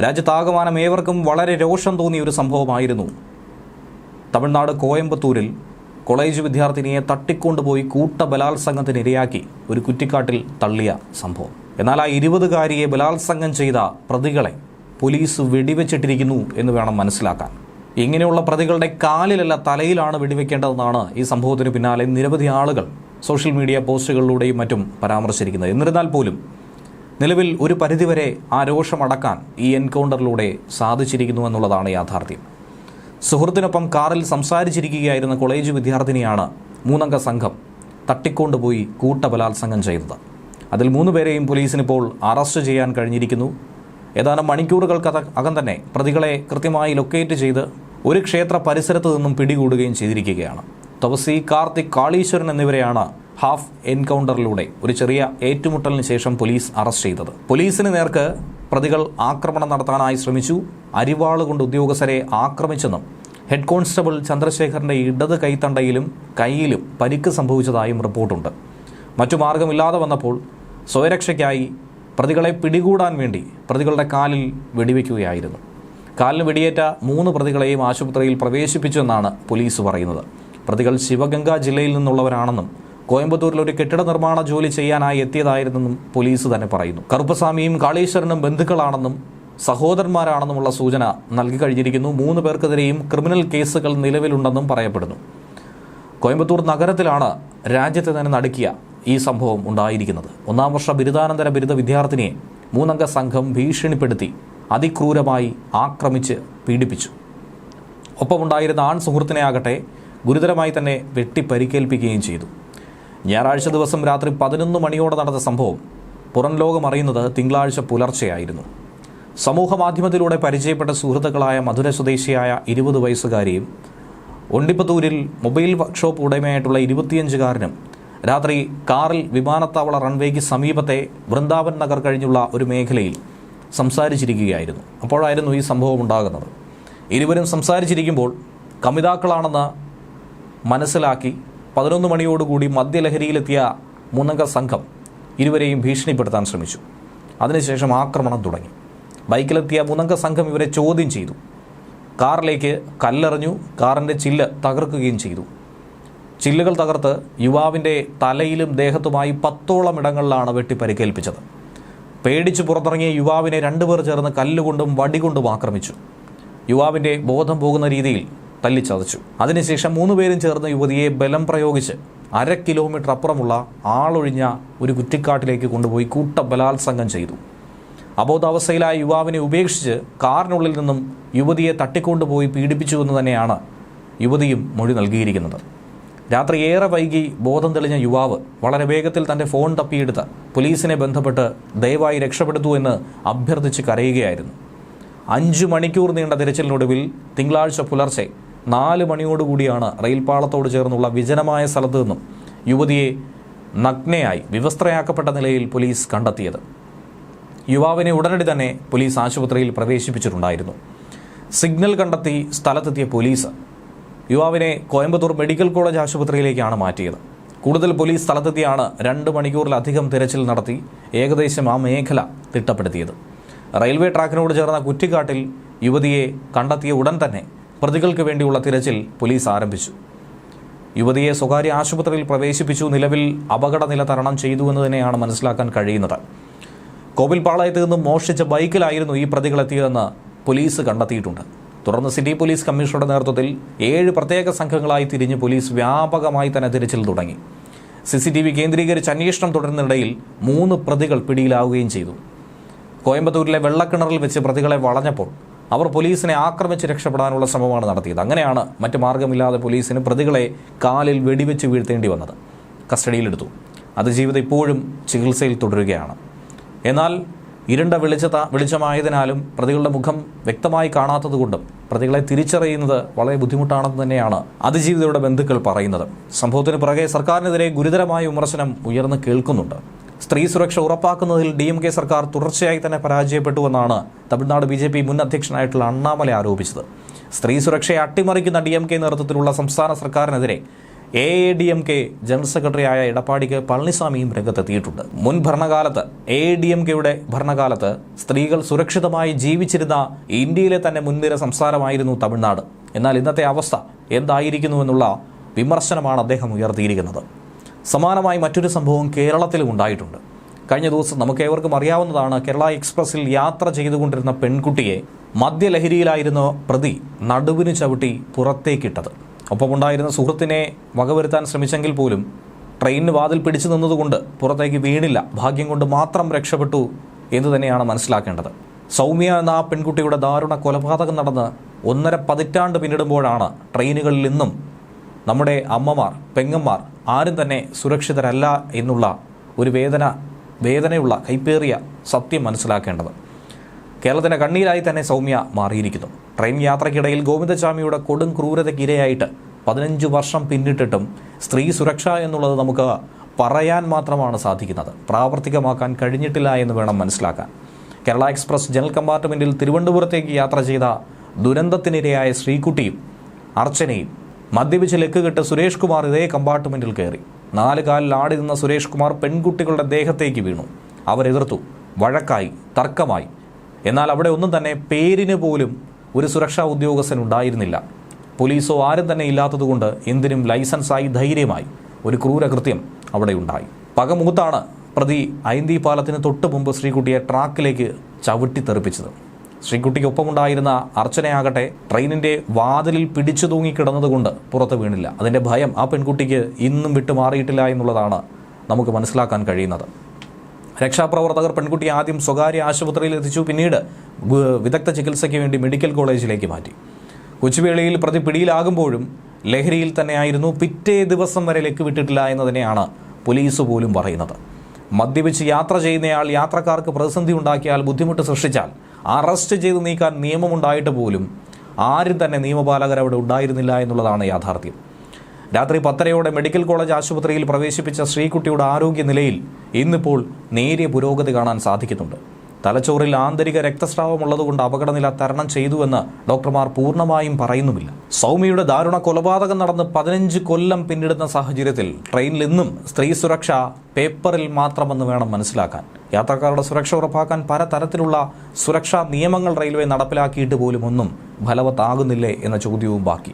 രാജ്യത്താകമാനം ഏവർക്കും വളരെ രോഷം തോന്നിയ ഒരു സംഭവമായിരുന്നു തമിഴ്നാട് കോയമ്പത്തൂരിൽ കോളേജ് വിദ്യാർത്ഥിനിയെ തട്ടിക്കൊണ്ടുപോയി ബലാത്സംഗത്തിനിരയാക്കി ഒരു കുറ്റിക്കാട്ടിൽ തള്ളിയ സംഭവം. എന്നാൽ ആ 20-കാരിയെ ബലാത്സംഗം ചെയ്ത പ്രതികളെ പോലീസ് വെടിവെച്ചിട്ടിരിക്കുന്നു എന്ന് വേണം മനസ്സിലാക്കാൻ. ഇങ്ങനെയുള്ള പ്രതികളുടെ കാലിലല്ല തലയിലാണ് വെടിവെക്കേണ്ടതെന്നാണ് ഈ സംഭവത്തിന് പിന്നാലെ നിരവധി ആളുകൾ സോഷ്യൽ മീഡിയ പോസ്റ്റുകളിലൂടെയും മറ്റും പരാമർശിച്ചിരിക്കുന്നത്. എന്നിരുന്നാൽ പോലും നിലവിൽ ഒരു പരിധിവരെ ആ രോഷമടക്കാൻ ഈ എൻകൗണ്ടറിലൂടെ സാധിച്ചിരിക്കുന്നു എന്നുള്ളതാണ് യാഥാർത്ഥ്യം. സുഹൃത്തിനൊപ്പം കാറിൽ സംസാരിച്ചിരിക്കുകയായിരുന്ന കോളേജ് വിദ്യാർത്ഥിനിയാണ് 3-അംഗ സംഘം തട്ടിക്കൊണ്ടുപോയി ബലാത്സംഗം ചെയ്തത്. അതിൽ 3 പേരെയും പോലീസിനിപ്പോൾ അറസ്റ്റ് ചെയ്യാൻ കഴിഞ്ഞിരിക്കുന്നു. ഏതാനും മണിക്കൂറുകൾക്കകം തന്നെ പ്രതികളെ കൃത്യമായി ലൊക്കേറ്റ് ചെയ്ത് ഒരു ക്ഷേത്ര പരിസരത്ത് നിന്നും പിടികൂടുകയും ചെയ്തിരിക്കുകയാണ്. തപസി, കാർത്തിക്, കാളീശ്വരൻ എന്നിവരെയാണ് ഹാഫ് എൻകൗണ്ടറിലൂടെ ഒരു ചെറിയ ഏറ്റുമുട്ടലിന് ശേഷം പോലീസ് അറസ്റ്റ് ചെയ്തത്. പോലീസിന് നേർക്ക് പ്രതികൾ ആക്രമണം നടത്താനായി ശ്രമിച്ചു, അരിവാളുകൊണ്ട് ഉദ്യോഗസ്ഥരെ ആക്രമിച്ചെന്നും ഹെഡ് കോൺസ്റ്റബിൾ ചന്ദ്രശേഖറിന്റെ ഇടത് കൈത്തണ്ടയിലും കൈയിലും പരിക്ക് സംഭവിച്ചതായും റിപ്പോർട്ടുണ്ട്. മറ്റു മാർഗമില്ലാതെ വന്നപ്പോൾ സ്വയരക്ഷയ്ക്കായി പ്രതികളെ പിടികൂടാൻ വേണ്ടി പ്രതികളുടെ കാലിൽ വെടിവെക്കുകയായിരുന്നു. കാലിന് വെടിയേറ്റ 3 പ്രതികളെയും ആശുപത്രിയിൽ പ്രവേശിപ്പിച്ചെന്നാണ് പോലീസ് പറയുന്നത്. പ്രതികൾ ശിവഗംഗ ജില്ലയിൽ നിന്നുള്ളവരാണെന്നും കോയമ്പത്തൂരിൽ ഒരു കെട്ടിട നിർമ്മാണ ജോലി ചെയ്യാനായി എത്തിയതായിരുന്നെന്നും പോലീസ് തന്നെ പറയുന്നു. കറുപ്പസ്വാമിയും കാളീശ്വരനും ബന്ധുക്കളാണെന്നും സഹോദരന്മാരാണെന്നുമുള്ള സൂചന നൽകി കഴിഞ്ഞിരിക്കുന്നു. 3 പേർക്കെതിരെയും ക്രിമിനൽ കേസുകൾ നിലവിലുണ്ടെന്നും പറയപ്പെടുന്നു. കോയമ്പത്തൂർ നഗരത്തിലാണ് രാജ്യത്തെ തന്നെ നടുക്കിയ ഈ സംഭവം ഉണ്ടായിരിക്കുന്നത്. 1-ാം വർഷ ബിരുദാനന്തര ബിരുദ വിദ്യാർത്ഥിനിയെ 3-അംഗ സംഘം ഭീഷണിപ്പെടുത്തി അതിക്രൂരമായി ആക്രമിച്ച് പീഡിപ്പിച്ചു. ഒപ്പമുണ്ടായിരുന്ന ആൺ സുഹൃത്തിനെ ആകട്ടെ ഗുരുതരമായി തന്നെ വെട്ടി പരിക്കേൽപ്പിക്കുകയും ചെയ്തു. ഞായറാഴ്ച ദിവസം രാത്രി 11 മണിയോടെ നടന്ന സംഭവം പുറം ലോകം അറിയുന്നത് തിങ്കളാഴ്ച പുലർച്ചെയായിരുന്നു. സമൂഹ മാധ്യമത്തിലൂടെ പരിചയപ്പെട്ട സുഹൃത്തുക്കളായ മധുര സ്വദേശിയായ 20 വയസ്സുകാരിയും ഒണ്ടിപ്പത്തൂരിൽ മൊബൈൽ വർക്ക്ഷോപ്പ് ഉടമയായിട്ടുള്ള 25-കാരനും രാത്രി കാറിൽ വിമാനത്താവള റൺവേക്ക് സമീപത്തെ വൃന്ദാവൻ നഗർ കഴിഞ്ഞുള്ള ഒരു മേഖലയിൽ സംസാരിച്ചിരിക്കുകയായിരുന്നു. അപ്പോഴായിരുന്നു ഈ സംഭവം ഉണ്ടാകുന്നത്. ഇരുവരും സംസാരിച്ചിരിക്കുമ്പോൾ കമിതാക്കളാണെന്ന് മനസ്സിലാക്കി 11 മണിയോടുകൂടി മദ്യലഹരിയിലെത്തിയ 3-അംഗ സംഘം ഇരുവരെയും ഭീഷണിപ്പെടുത്താൻ ശ്രമിച്ചു. അതിനുശേഷം ആക്രമണം തുടങ്ങി. ബൈക്കിലെത്തിയ 3-അംഗ സംഘം ഇവരെ ചോദ്യം ചെയ്തു. കാറിലേക്ക് കല്ലെറിഞ്ഞു, കാറിൻ്റെ ചില്ല് തകർക്കുകയും ചെയ്തു. ചില്ലുകൾ തകർത്ത് യുവാവിൻ്റെ തലയിലും ദേഹത്തുമായി 10ഓളം ഇടങ്ങളിലാണ് വെട്ടി പരിക്കേൽപ്പിച്ചത്. പേടിച്ച് പുറത്തിറങ്ങിയ യുവാവിനെ 2 പേർ ചേർന്ന് കല്ലുകൊണ്ടും വടികൊണ്ടും ആക്രമിച്ചു. യുവാവിൻ്റെ ബോധം പോകുന്ന രീതിയിൽ തല്ലിച്ചതച്ചു. അതിനുശേഷം 3 പേരും ചേർന്ന് യുവതിയെ ബലം പ്രയോഗിച്ച് 1/2 കിലോമീറ്റർ അപ്പുറമുള്ള ആളൊഴിഞ്ഞ ഒരു കുറ്റിക്കാട്ടിലേക്ക് കൊണ്ടുപോയി ബലാത്സംഗം ചെയ്തു. അബോധാവസ്ഥയിലായ യുവാവിനെ ഉപേക്ഷിച്ച് കാറിനുള്ളിൽ നിന്നും യുവതിയെ തട്ടിക്കൊണ്ടുപോയി പീഡിപ്പിച്ചുവെന്ന് തന്നെയാണ് യുവതിയും മൊഴി നൽകിയിരിക്കുന്നത്. രാത്രി ഏറെ വൈകി ബോധം തെളിഞ്ഞ യുവാവ് വളരെ വേഗത്തിൽ തൻ്റെ ഫോൺ തപ്പിയെടുത്ത് പോലീസിനെ ബന്ധപ്പെട്ട് ദയവായി രക്ഷപ്പെടുത്തൂ എന്ന് അഭ്യർത്ഥിച്ച് കരയുകയായിരുന്നു. 5 മണിക്കൂർ നീണ്ട തിരച്ചിലിനൊടുവിൽ തിങ്കളാഴ്ച പുലർച്ചെ 4 മണിയോടുകൂടിയാണ് റെയിൽപാളത്തോട് ചേർന്നുള്ള വിജനമായ സ്ഥലത്തു നിന്നും യുവതിയെ നഗ്നയായി വിവസ്ത്രയാക്കപ്പെട്ട നിലയിൽ പോലീസ് കണ്ടെത്തിയത്. യുവാവിനെ ഉടനടി തന്നെ പോലീസ് ആശുപത്രിയിൽ പ്രവേശിപ്പിച്ചിട്ടുണ്ടായിരുന്നു. സിഗ്നൽ കണ്ടെത്തി സ്ഥലത്തെത്തിയ പോലീസ് യുവാവിനെ കോയമ്പത്തൂർ മെഡിക്കൽ കോളേജ് ആശുപത്രിയിലേക്കാണ് മാറ്റിയത്. കൂടുതൽ പോലീസ് സ്ഥലത്തെത്തിയാണ് 2 മണിക്കൂറിലധികം തിരച്ചിൽ നടത്തി ഏകദേശം ആ മേഖല തിട്ടപ്പെടുത്തിയത്. റെയിൽവേ ട്രാക്കിനോട് ചേർന്ന കുറ്റിക്കാട്ടിൽ യുവതിയെ കണ്ടെത്തിയ ഉടൻ തന്നെ പ്രതികൾക്ക് വേണ്ടിയുള്ള തിരച്ചിൽ പോലീസ് ആരംഭിച്ചു. യുവതിയെ സ്വകാര്യ ആശുപത്രിയിൽ പ്രവേശിപ്പിച്ചു. നിലവിൽ അപകടനില തരണം ചെയ്തുവെന്ന് തന്നെയാണ് മനസ്സിലാക്കാൻ കഴിയുന്നത്. കോവിൽപ്പാളയത്ത് നിന്നും മോഷ്ടിച്ച ബൈക്കിലായിരുന്നു ഈ പ്രതികളെത്തിയതെന്ന് പോലീസ് കണ്ടെത്തിയിട്ടുണ്ട്. തുടർന്ന് സിറ്റി പോലീസ് കമ്മീഷണറുടെ നേതൃത്വത്തിൽ 7 പ്രത്യേക സംഘങ്ങളായി തിരിഞ്ഞ് പോലീസ് വ്യാപകമായി തന്നെ തിരച്ചിൽ തുടങ്ങി. CCTV കേന്ദ്രീകരിച്ച് അന്വേഷണം തുടരുന്നതിനിടയിൽ 3 പ്രതികൾ പിടിയിലാവുകയും ചെയ്തു. കോയമ്പത്തൂരിലെ വെള്ളക്കിണറിൽ വെച്ച് പ്രതികളെ വളഞ്ഞപ്പോൾ അവർ പോലീസിനെ ആക്രമിച്ച് രക്ഷപ്പെടാനുള്ള ശ്രമമാണ് നടത്തിയത്. അങ്ങനെയാണ് മറ്റു മാർഗമില്ലാതെ പോലീസിന് പ്രതികളെ കാലിൽ വെടിവെച്ച് വീഴ്ത്തേണ്ടി വന്നത്. കസ്റ്റഡിയിലെടുത്തു. അതിജീവിതം ഇപ്പോഴും ചികിത്സയിൽ തുടരുകയാണ്. എന്നാൽ ഇരുണ്ട വെളിച്ചമായതിനാലും പ്രതികളുടെ മുഖം വ്യക്തമായി കാണാത്തതുകൊണ്ടും പ്രതികളെ തിരിച്ചറിയുന്നത് വളരെ ബുദ്ധിമുട്ടാണെന്ന് തന്നെയാണ് അതിജീവിതയുടെ ബന്ധുക്കൾ പറയുന്നത്. സംഭവത്തിന് പുറകെ സർക്കാരിനെതിരെ ഗുരുതരമായ വിമർശനം ഉയർന്നു കേൾക്കുന്നുണ്ട്. സ്ത്രീ സുരക്ഷ ഉറപ്പാക്കുന്നതിൽ DMK സർക്കാർ തുടർച്ചയായി തന്നെ പരാജയപ്പെട്ടുവെന്നാണ് തമിഴ്നാട് BJP മുൻ അധ്യക്ഷനായിട്ടുള്ള അണ്ണാമല ആരോപിച്ചത്. സ്ത്രീ സുരക്ഷയെ അട്ടിമറിക്കുന്ന DMK നേതൃത്വത്തിലുള്ള സംസ്ഥാന സർക്കാരിനെതിരെ AADMK ജനറൽ സെക്രട്ടറിയായ എടപ്പാടി കെ പളനിസ്വാമിയും രംഗത്തെത്തിയിട്ടുണ്ട്. മുൻ ഭരണകാലത്ത് AADMKയുടെ ഭരണകാലത്ത് സ്ത്രീകൾ സുരക്ഷിതമായി ജീവിച്ചിരുന്ന ഇന്ത്യയിലെ തന്നെ മുൻനിര സംസ്ഥാനമായിരുന്നു തമിഴ്നാട്. എന്നാൽ ഇന്നത്തെ അവസ്ഥ എന്തായിരിക്കുന്നുവെന്നുള്ള വിമർശനമാണ് അദ്ദേഹം ഉയർത്തിയിരിക്കുന്നത്. സമാനമായി മറ്റൊരു സംഭവം കേരളത്തിലും ഉണ്ടായിട്ടുണ്ട്. കഴിഞ്ഞ ദിവസം നമുക്കേവർക്കും അറിയാവുന്നതാണ്. കേരള എക്സ്പ്രസിൽ യാത്ര ചെയ്തുകൊണ്ടിരുന്ന പെൺകുട്ടിയെ മദ്യലഹരിയിലായിരുന്ന പ്രതി നടുവിന് ചവിട്ടി പുറത്തേക്കിട്ടത്. ഒപ്പമുണ്ടായിരുന്ന സുഹൃത്തിനെ വകവരുത്താൻ ശ്രമിച്ചെങ്കിൽ പോലും ട്രെയിനിന് വാതിൽ പിടിച്ചു നിന്നതുകൊണ്ട് പുറത്തേക്ക് വീണില്ല. ഭാഗ്യം കൊണ്ട് മാത്രം രക്ഷപ്പെട്ടു എന്ന് തന്നെയാണ് മനസ്സിലാക്കേണ്ടത്. സൗമ്യ എന്ന ആ പെൺകുട്ടിയുടെ ദാരുണ കൊലപാതകം നടന്ന് 1.5 പതിറ്റാണ്ട് പിന്നിടുമ്പോഴാണ് ട്രെയിനുകളിൽ നിന്നും നമ്മുടെ അമ്മമാർ, പെങ്ങന്മാർ ആരും തന്നെ സുരക്ഷിതരല്ല എന്നുള്ള ഒരു വേദനയുള്ള കൈപ്പേറിയ സത്യം മനസ്സിലാക്കേണ്ടത്. കേരളത്തിൻ്റെ കണ്ണീരായി തന്നെ സൗമ്യ മാറിയിരിക്കുന്നു. ട്രെയിൻ യാത്രയ്ക്കിടയിൽ ഗോവിന്ദചാമിയുടെ കൊടും ക്രൂരതയ്ക്ക് ഇരയായിട്ട് 15 വർഷം പിന്നിട്ടിട്ടും സ്ത്രീ സുരക്ഷ എന്നുള്ളത് നമുക്ക് പറയാൻ മാത്രമാണ് സാധിക്കുന്നത്. പ്രാവർത്തികമാക്കാൻ കഴിഞ്ഞിട്ടില്ല എന്ന് വേണം മനസ്സിലാക്കാൻ. കേരള എക്സ്പ്രസ് ജനറൽ കമ്പാർട്ട്മെൻറ്റിൽ തിരുവനന്തപുരത്തേക്ക് യാത്ര ചെയ്ത ദുരന്തത്തിനിരയായ ശ്രീകുട്ടിയും അർച്ചനയും മദ്യപിച്ച് ലക്കുകെട്ട് സുരേഷ് കുമാർ ഇതേ കമ്പാർട്ട്മെൻറ്റിൽ കയറി. 4 കാലിൽ ആടി നിന്ന സുരേഷ് കുമാർ പെൺകുട്ടികളുടെ ദേഹത്തേക്ക് വീണു. അവരെതിർത്തു, വഴക്കായി, തർക്കമായി. എന്നാൽ അവിടെ ഒന്നും തന്നെ പേരിന് പോലും ഒരു സുരക്ഷാ ഉദ്യോഗസ്ഥൻ ഉണ്ടായിരുന്നില്ല. പോലീസോ ആരും തന്നെ ഇല്ലാത്തതുകൊണ്ട് എന്തിനും ലൈസൻസായി ധൈര്യമായി ഒരു ക്രൂരകൃത്യം അവിടെ ഉണ്ടായി. പകമൂത്താണ് പ്രതി ഐന്തി പാലത്തിന് തൊട്ട് മുമ്പ് ശ്രീകുട്ടിയെ ട്രാക്കിലേക്ക് ചവിട്ടി തെറിപ്പിച്ചത്. ശ്രീകുട്ടിക്കൊപ്പമുണ്ടായിരുന്ന അർച്ചനയാകട്ടെ ട്രെയിനിൻ്റെ വാതിലിൽ പിടിച്ചു തൂങ്ങിക്കിടന്നതുകൊണ്ട് പുറത്ത് വീണില്ല. അതിൻ്റെ ഭയം ആ പെൺകുട്ടിക്ക് ഇന്നും വിട്ടുമാറിയിട്ടില്ല എന്നുള്ളതാണ് നമുക്ക് മനസ്സിലാക്കാൻ കഴിയുന്നത്. രക്ഷാപ്രവർത്തകർ പെൺകുട്ടിയെ ആദ്യം സ്വകാര്യ ആശുപത്രിയിൽ എത്തിച്ചു. പിന്നീട് വിദഗ്ധ ചികിത്സയ്ക്ക് വേണ്ടി മെഡിക്കൽ കോളേജിലേക്ക് മാറ്റി. കൊച്ചുവേളിയിൽ പ്രതി പിടിയിലാകുമ്പോഴും ലഹരിയിൽ തന്നെയായിരുന്നു. പിറ്റേ ദിവസം വരെ ലക്ക് വിട്ടിട്ടില്ല എന്ന് തന്നെയാണ് പോലീസ് പോലും പറയുന്നത്. മദ്യപിച്ച് യാത്ര ചെയ്യുന്നയാൾ യാത്രക്കാർക്ക് പ്രതിസന്ധി ഉണ്ടാക്കിയാൽ, ബുദ്ധിമുട്ട് സൃഷ്ടിച്ചാൽ അറസ്റ്റ് ചെയ്ത് നീക്കാൻ നിയമമുണ്ടായിട്ട് പോലും ആരും തന്നെ നിയമപാലകർ അവിടെ ഉണ്ടായിരുന്നില്ല എന്നുള്ളതാണ് യാഥാർത്ഥ്യം. രാത്രി 10:30 മെഡിക്കൽ കോളേജ് ആശുപത്രിയിൽ പ്രവേശിപ്പിച്ച ശ്രീകുട്ടിയുടെ ആരോഗ്യനിലയിൽ ഇന്നിപ്പോൾ നേരിയ പുരോഗതി കാണാൻ സാധിക്കുന്നുണ്ട്. തലച്ചോറിൽ ആന്തരിക രക്തസ്രാവമുള്ളതുകൊണ്ട് അപകടനില തരണം ചെയ്തുവെന്ന് ഡോക്ടർമാർ പൂർണ്ണമായും പറയുന്നുമില്ല. സൗമ്യയുടെ ദാരുണ കൊലപാതകം നടന്ന് 15 കൊല്ലം പിന്നിടുന്ന സാഹചര്യത്തിൽ ട്രെയിനിൽ നിന്നും സ്ത്രീ സുരക്ഷ പേപ്പറിൽ മാത്രമെന്ന് വേണം മനസ്സിലാക്കാൻ. യാത്രക്കാരുടെ സുരക്ഷ ഉറപ്പാക്കാൻ പലതരത്തിലുള്ള സുരക്ഷാ നിയമങ്ങൾ റെയിൽവേ നടപ്പിലാക്കിയിട്ട് പോലും ഒന്നും ഫലവത്താകുന്നില്ലേ എന്ന ചോദ്യവും ബാക്കി.